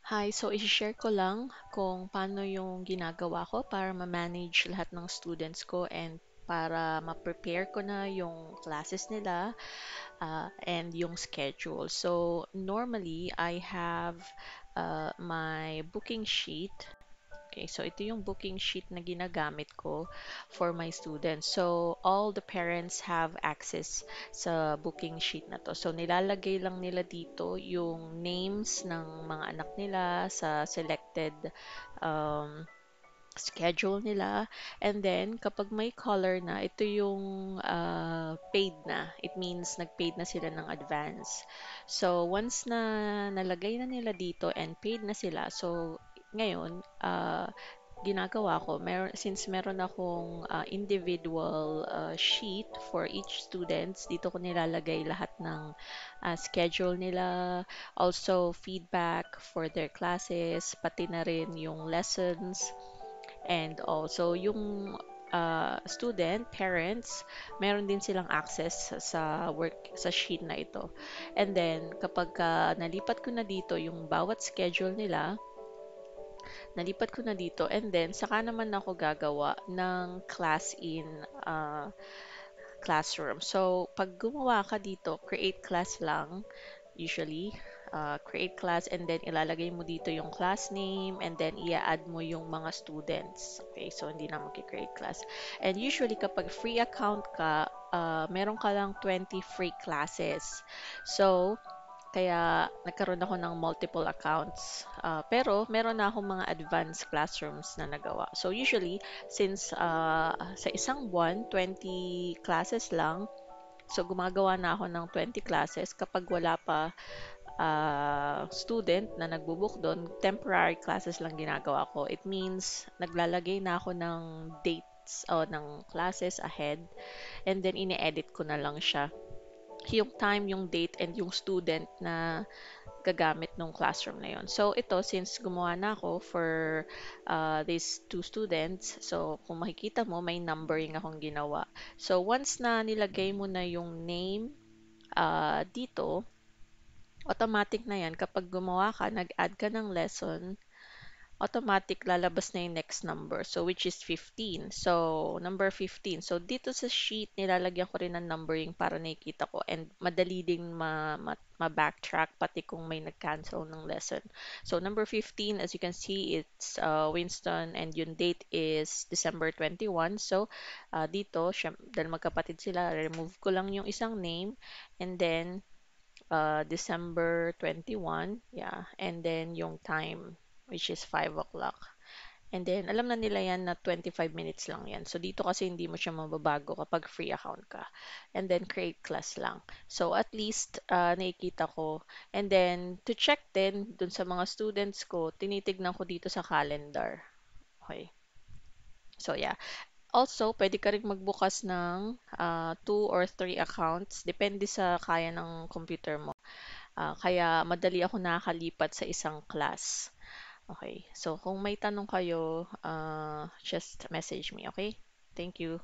Hi, so i-share ko lang kung paano yung ginagawa ko para ma-manage lahat ng students ko and para ma-prepare ko na yung classes nila and yung schedule. So normally, I have my booking sheet. Okay, so ito yung booking sheet na ginagamit ko for my students. So all the parents have access sa booking sheet na to. So nilalagay lang nila dito yung names ng mga anak nila sa selected um, schedule nila. And then kapag may color na, ito yung paid na. It means nag-paid na sila ng advance. So once na nalagay na nila dito and paid na sila, so ngayon, ginagawa ko, since meron akong individual sheet for each students, dito ko nilalagay lahat ng schedule nila, also feedback for their classes, pati na rin yung lessons, and also yung student, parents, meron din silang access sa sa sheet na ito. And then, kapag nalipat ko na dito yung bawat schedule nila, nalipat ko na dito and then saka naman ako gagawa ng class in uh, classroom. So, pag gumawa ka dito, create class lang usually. Create class and then ilalagay mo dito yung class name and then i-add mo yung mga students. Okay, so hindi na mag-create class. And usually kapag free account ka, meron ka lang 20 free classes. So, kaya nagkaroon ako ng multiple accounts. Pero meron na akong mga advanced classrooms na nagawa. So usually, since sa isang buwan, 20 classes lang, so gumagawa na ako ng 20 classes. Kapag wala pa student na nagbo-book doon, temporary classes lang ginagawa ko. It means naglalagay na ako ng dates o ng classes ahead and then ini-edit ko na lang siya yung time, yung date, and yung student na gagamit nung classroom na yon. So ito, since gumawa na ako for these two students, so kung makikita mo, may numbering akong ginawa. So once na nilagay mo na yung name dito, automatic na yan. Kapag gumawa ka, nag-add ka ng lesson, automatic lalabas na yung next number. So, which is 15. So, number 15. So, dito sa sheet, nilalagyan ko rin ng numbering para nakikita ko. And madali ding ma-backtrack pati kung may nag-cancel ng lesson. So, number 15, as you can see, it's Winston and yung date is December 21. So, dito, dahil magkapatid sila, remove ko lang yung isang name and then December 21, yeah, and then yung time, which is 5 o'clock. And then, alam na nila yan na 25 minutes lang yan. So, dito kasi hindi mo siya mababago kapag free account ka. And then, create class lang. So, at least, nakikita ko. And then, to check din, dun sa mga students ko, tinitignan ko dito sa calendar. Okay. So, yeah. Also, pwede ka rin magbukas ng 2 or 3 accounts. Depende sa kaya ng computer mo. Kaya madali ako nakakalipat sa isang class. Okay. So, kung may tanong kayo, just message me, okay? Thank you.